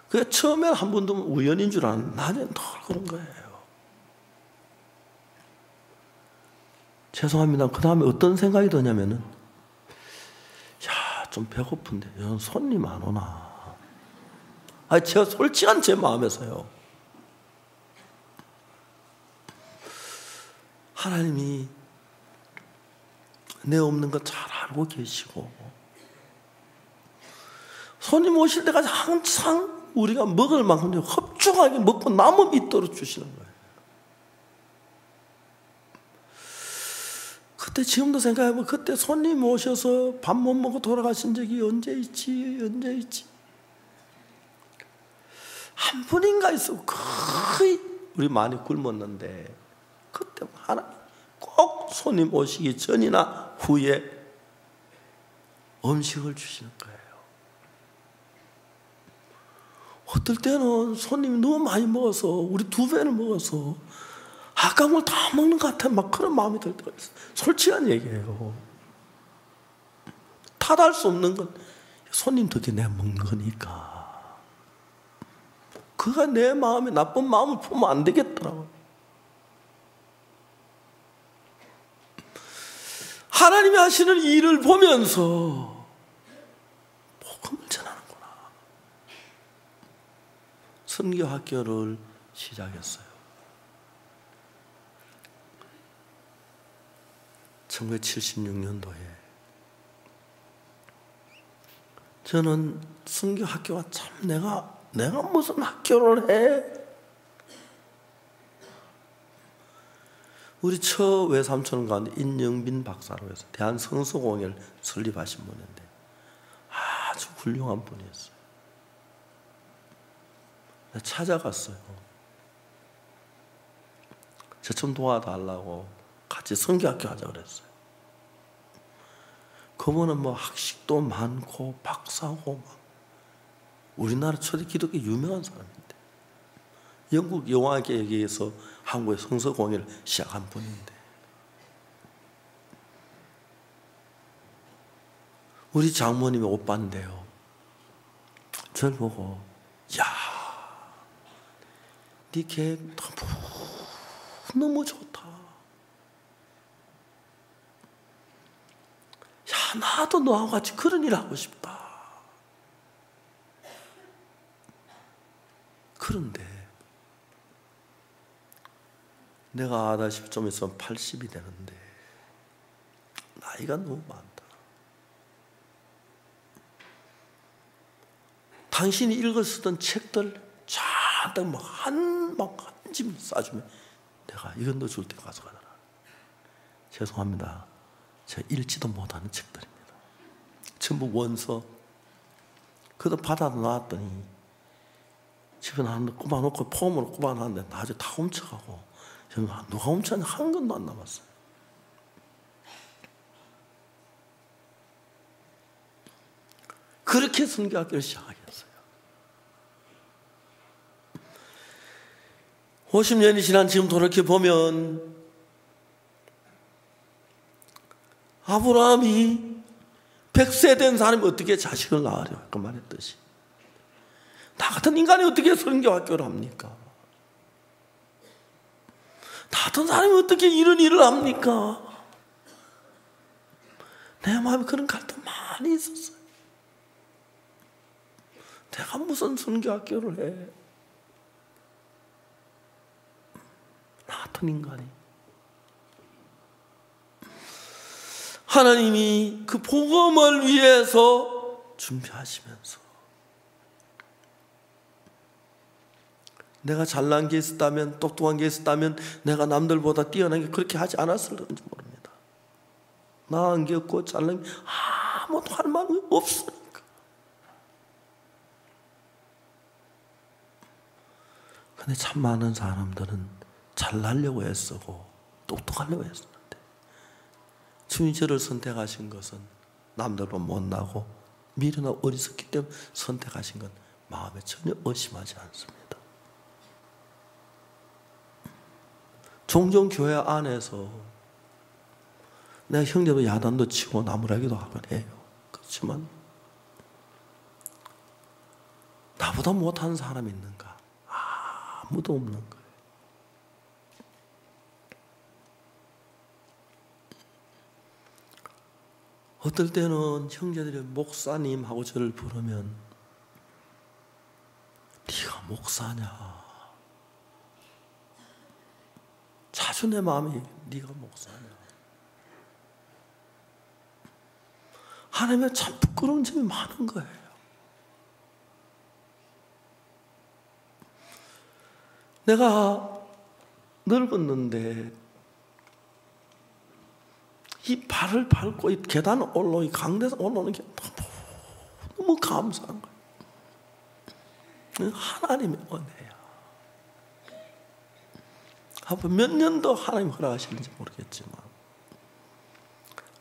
그 처음엔 한 번도 우연인 줄 알았는데 나중엔 늘 그런 거예요. 죄송합니다. 그 다음에 어떤 생각이 드냐면은, 야, 좀 배고픈데 손님 안 오나. 제가 솔직한 제 마음에서요. 하나님이 내 없는 거 잘 알고 계시고, 손님 오실 때까지 항상 우리가 먹을 만큼 흡족하게 먹고 남은 있도록 주시는 거예요. 그때 지금도 생각해보면 그때 손님 오셔서 밥 못 먹고 돌아가신 적이 언제 있지? 한 분인가 있어. 거의 우리 많이 굶었는데 그때 하나님 꼭 손님 오시기 전이나 후에 음식을 주시는 거예요. 어떨 때는 손님이 너무 많이 먹어서 우리 2배를 먹어서 아까운 걸 다 먹는 것 같아. 막 그런 마음이 들 때가 있어요. 솔직한 얘기예요. 탓할 수 없는 건 손님 덕에 내가 먹는 거니까. 그가 내 마음에 나쁜 마음을 품으면 안 되겠더라고요. 하나님이 하시는 일을 보면서 복음을 전하는구나. 선교학교를 시작했어요. 1976년도에 저는 선교학교가 참 내가 무슨 학교를 해? 우리 처 외삼촌 가운데 인영빈 박사로 해서 대한성서공회를 설립하신 분인데 아주 훌륭한 분이었어요. 내가 찾아갔어요. 저 좀 도와달라고 같이 선교학교 하자 그랬어요. 그분은 뭐 학식도 많고 박사고 막 우리나라 초대 기독교 유명한 사람인데 영국 영화계에서 한국의 성서공회를 시작한 분인데 우리 장모님의 오빠인데요. 저를 보고 야, 네 계획 너무 좋다. 야, 나도 너하고 같이 그런 일 하고 싶다. 그런데 내가 아다시피 좀 있으면 80이 되는데 나이가 너무 많다. 당신이 읽어 쓰던 책들 잔뜩 한 짐 싸주면 내가 이건 너 줄 때 가져가더라. 죄송합니다. 제가 읽지도 못하는 책들입니다. 전부 원서. 그도 받아 놨더니 집에 나는 꼽아놓고 폼으로 꼽아놨는데 나중에 다 훔쳐가고 누가 훔쳤냐 한 건도 안 남았어요. 그렇게 선교학교를 시작하겠어요. 50년이 지난 지금 돌이켜보면 아브라함이 100세 된 사람이 어떻게 자식을 낳으려 아까 말했듯이 나 같은 인간이 어떻게 선교학교를 합니까? 나 같은 사람이 어떻게 이런 일을 합니까? 내 마음에 그런 갈등 많이 있었어요. 내가 무슨 선교학교를 해? 나 같은 인간이. 하나님이 그 복음을 위해서 준비하시면서 내가 잘난 게 있었다면, 똑똑한 게 있었다면 내가 남들보다 뛰어난 게 그렇게 하지 않았을는지 모릅니다. 나은 게 없고 잘난 게 아무도 할 말이 없으니까. 근데 참 많은 사람들은 잘나려고 애쓰고 똑똑하려고 애쓰는데 주님이 저를 선택하신 것은 남들보다 못나고 미련하고 어리석기 때문에 선택하신 건 마음에 전혀 의심하지 않습니다. 종종 교회 안에서 내가 형제도 야단도 치고 나무라기도 하곤 해요. 그 그렇지만 나보다 못하는 사람이 있는가? 아무도 없는 거예요. 어떨 때는 형제들이 목사님하고 저를 부르면 네가 목사냐? 자주 내 마음이 네가 목사냐? 하나님의 참 부끄러운 점이 많은 거예요. 내가 늙었는데 이 발을 밟고 이 계단을 올라오고 이 강대에서 올라오는 게 너무 감사한 거예요. 하나님의 은혜야. 앞으로 몇 년 더 하나님 허락하시는지 모르겠지만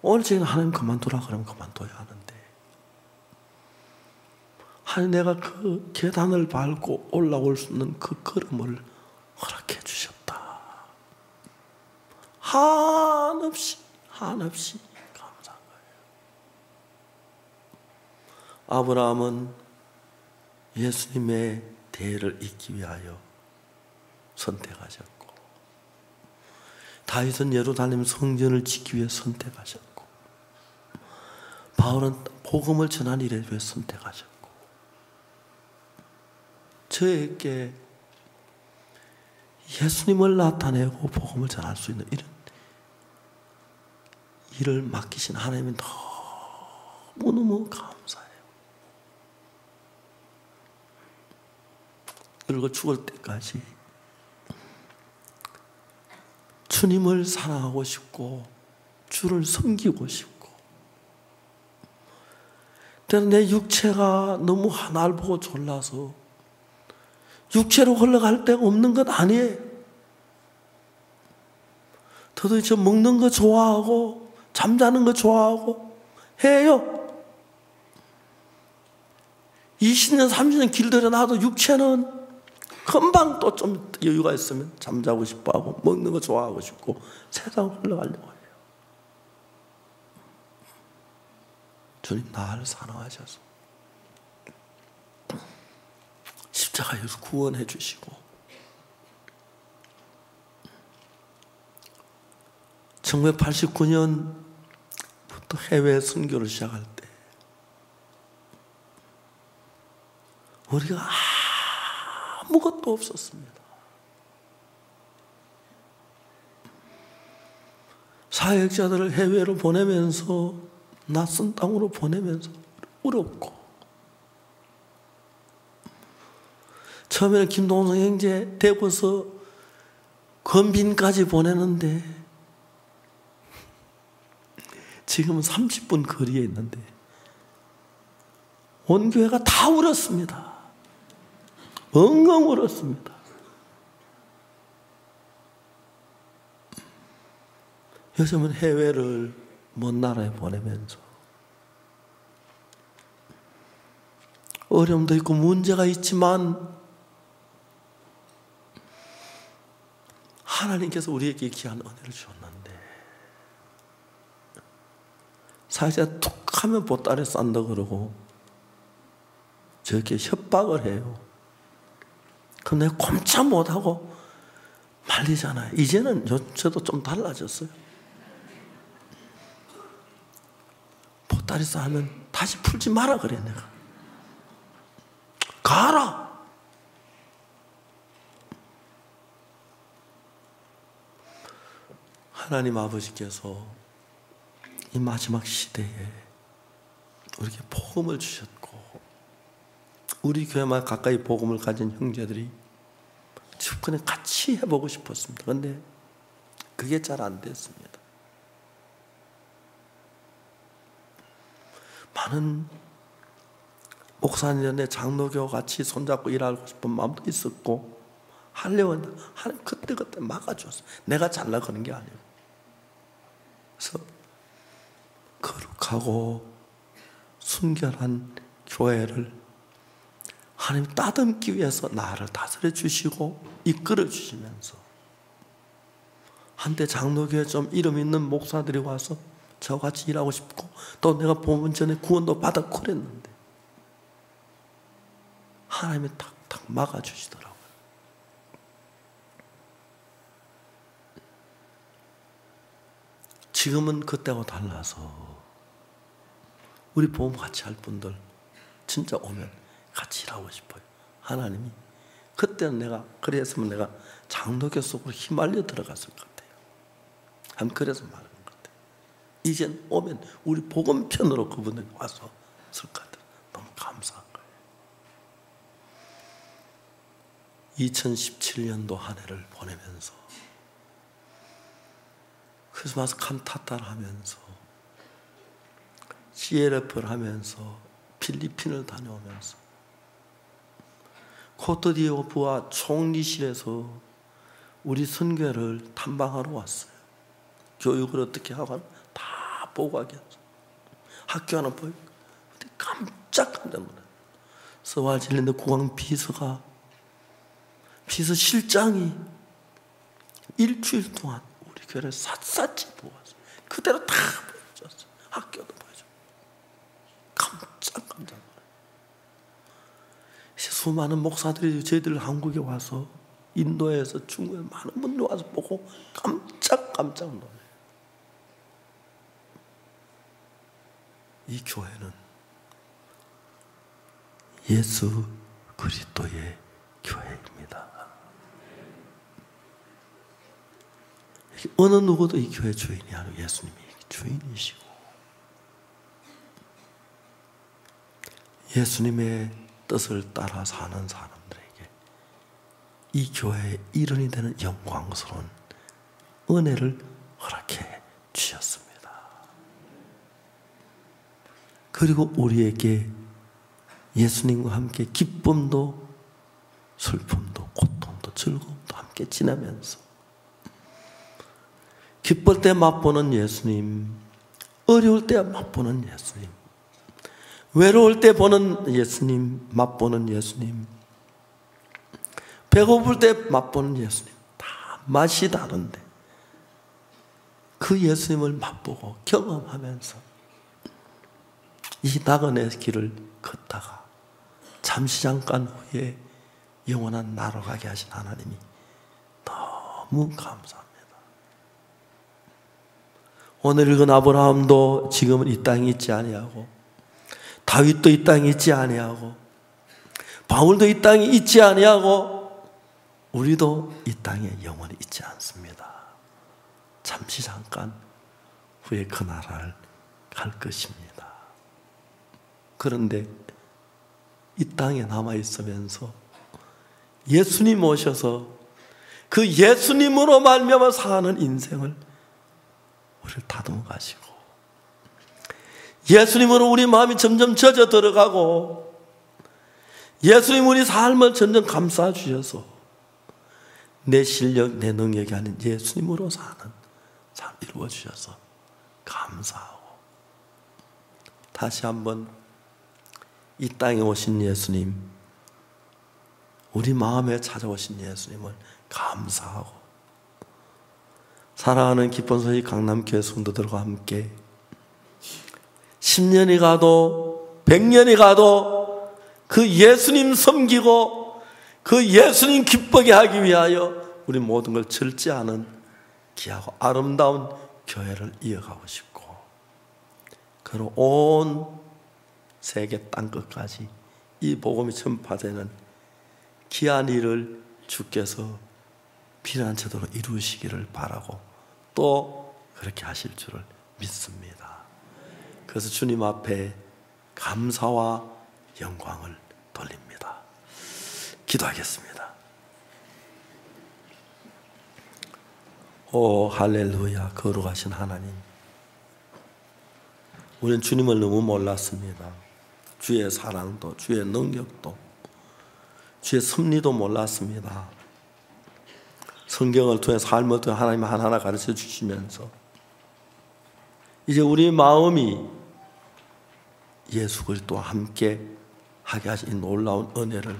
오늘 저희는 하나님 그만두라 그러면 그만둬야 하는데 하나님 내가 그 계단을 밟고 올라올 수 있는 그 걸음을 허락해 주셨다. 한없이 감사한 거예요. 아브라함은 예수님의 대를 잇기 위하여 선택하셨고 다윗은 예루살렘 성전을 짓기 위해 선택하셨고 바울은 복음을 전하는 일에 위해 선택하셨고 저에게 예수님을 나타내고 복음을 전할 수 있는 이런 일을 맡기신 하나님은 너무너무 감사해요. 그리고 죽을 때까지 주님을 사랑하고 싶고 주를 섬기고 싶고 때는 내 육체가 너무 날 보고 졸라서 육체로 흘러갈 데가 없는 것 아니에요. 도대체 먹는 거 좋아하고 잠자는 거 좋아하고 해요. 20년 30년 길들여 놔도 육체는 금방 또 좀 여유가 있으면 잠자고 싶어하고 먹는 거 좋아하고 싶고 세상으로 흘러가려고 해요. 주님 나를 사랑하셔서 십자가에서 구원해 주시고 1989년부터 해외 선교를 시작할 때 우리가 아무것도 없었습니다. 사역자들을 해외로 보내면서 낯선 땅으로 보내면서 어렵고 처음에는 김동성 형제 대구서 건빈까지 보내는데 지금은 30분 거리에 있는데 온 교회가 다 울었습니다. 엉엉 울었습니다. 요즘은 해외를 먼 나라에 보내면서 어려움도 있고 문제가 있지만 하나님께서 우리에게 귀한 은혜를 주었는데 사실 툭 하면 보따리 싼다 그러고 저렇게 협박을 해요. 그럼 내가 꼼짝 못하고 말리잖아요. 이제는 저도 좀 달라졌어요. 보따리 싸면 다시 풀지 마라 그래 내가. 가라. 하나님 아버지께서 이 마지막 시대에 우리에게 복음을 주셨고 우리 교회만 가까이 복음을 가진 형제들이 집권에 같이 해보고 싶었습니다. 그런데 그게 잘 안 됐습니다. 많은 목사님들의 장로교 같이 손잡고 일하고 싶은 마음도 있었고 하려고 했는데 하나님 그때 막아줬어요. 내가 잘나고 그런 게 아니에요. 그래서 거룩하고 순결한 교회를 하나님 따듬기 위해서 나를 다스려 주시고 이끌어 주시면서 한때 장로교에 좀 이름 있는 목사들이 와서 저같이 일하고 싶고 또 내가 보면 전에 구원도 받았고 그랬는데 하나님이 탁탁 막아주시더라고요. 지금은 그때와 달라서 우리 보험 같이 할 분들 진짜 오면 같이 일하고 싶어요. 하나님이 그때는 내가 그랬으면 내가 장로교 속으로 휘말려 들어갔을 것 같아요. 한 그래서 말하는 것 같아요. 이젠 오면 우리 복음 편으로 그분들이 와서 쓸 것 같아요. 너무 감사한 거예요. 2017년도 한 해를 보내면서 크리스마스 칸타타를 하면서 CLF를 하면서 필리핀을 다녀오면서 코트디부아 총리실에서 우리 선교를 탐방하러 왔어요. 교육을 어떻게 하고 다 보고 하겠어. 학교 하나 보이고 깜짝 놀랐어요. 스와질랜드 국왕 비서가 비서실장이 일주일 동안 우리 교회를 샅샅이 보았어요. 그대로 다 보여줬어요. 학교도 보여줬어요. 깜짝 놀랐어요. 수많은 목사들이 저희들 한국에 와서 인도에서 중국에 많은 분들이 와서 보고 깜짝 놀라요. 이 교회는 예수 그리스도의 교회입니다. 어느 누구도 이 교회 주인이 아니고 예수님이 주인이시고 예수님의 뜻을 따라 사는 사람들에게 이 교회의 일원이 되는 영광스러운 은혜를 허락해 주셨습니다. 그리고 우리에게 예수님과 함께 기쁨도 슬픔도 고통도 즐거움도 함께 지나면서 기쁠 때 맛보는 예수님, 어려울 때 맛보는 예수님, 외로울 때 보는 예수님, 맛보는 예수님, 배고플 때 맛보는 예수님, 다 맛이 다른데 그 예수님을 맛보고 경험하면서 이 나그네 길을 걷다가 잠시 잠깐 후에 영원한 나로 가게 하신 하나님이 너무 감사합니다. 오늘 읽은 아브라함도 지금은 이 땅에 있지 아니하고 다윗도 이 땅에 있지 아니하고 바울도 이 땅에 있지 아니하고 우리도 이 땅에 영원히 있지 않습니다. 잠시 잠깐 후에 그 나라를 갈 것입니다. 그런데 이 땅에 남아있으면서 예수님 오셔서 그 예수님으로 말미암아 사는 인생을 우리를 다듬어 가시고 예수님으로 우리 마음이 점점 젖어 들어가고 예수님 우리 삶을 점점 감싸 주셔서 내 실력, 내 능력이 아닌 예수님으로 사는 삶 이루어 주셔서 감사하고 다시 한번 이 땅에 오신 예수님, 우리 마음에 찾아오신 예수님을 감사하고 사랑하는 기쁜 소식 강남교회 성도들과 함께 10년이 가도 100년이 가도 그 예수님 섬기고 그 예수님 기쁘게 하기 위하여 우리 모든 걸 절제하는 귀하고 아름다운 교회를 이어가고 싶고 그리고 온 세계 땅끝까지 이 복음이 전파되는 귀한 일을 주께서 피난처도로 이루시기를 바라고 또 그렇게 하실 줄을 믿습니다. 그래서 주님 앞에 감사와 영광을 돌립니다. 기도하겠습니다. 오 할렐루야 거룩하신 하나님, 우리는 주님을 너무 몰랐습니다. 주의 사랑도 주의 능력도 주의 섭리도 몰랐습니다. 성경을 통해 삶을 통해 하나님 하나하나 가르쳐 주시면서 이제 우리 마음이 예수 그리스도와 함께 하게 하신 이 놀라운 은혜를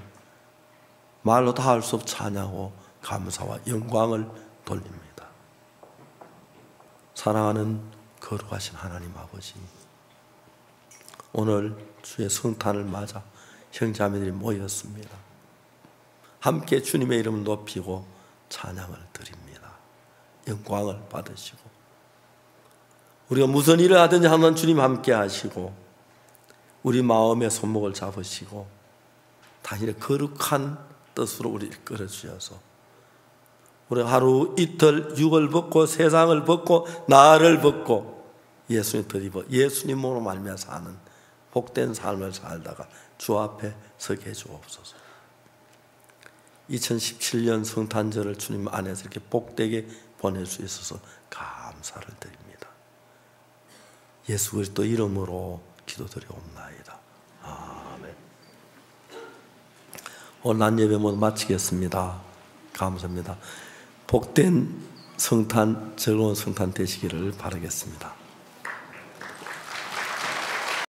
말로 다 할 수 없이 찬양하고 감사와 영광을 돌립니다. 사랑하는 거룩하신 하나님 아버지, 오늘 주의 성탄을 맞아 형제자매들이 모였습니다. 함께 주님의 이름을 높이고 찬양을 드립니다. 영광을 받으시고, 우리가 무슨 일을 하든지 항상 주님 함께 하시고, 우리 마음의 손목을 잡으시고 당신의 거룩한 뜻으로 우리를 끌어주셔서 우리가 하루 이틀 육을 벗고 세상을 벗고 나를 벗고 예수님 덧입어 예수님으로 말미암아 사는 복된 삶을 살다가 주 앞에 서게 해주옵소서. 2017년 성탄절을 주님 안에서 이렇게 복되게 보낼 수 있어서 감사를 드립니다. 예수 그리스도 이름으로 기도드리옵나이다. 아멘. 오늘 낮 예배 모두 마치겠습니다. 감사합니다. 복된 성탄, 즐거운 성탄 되시기를 바라겠습니다.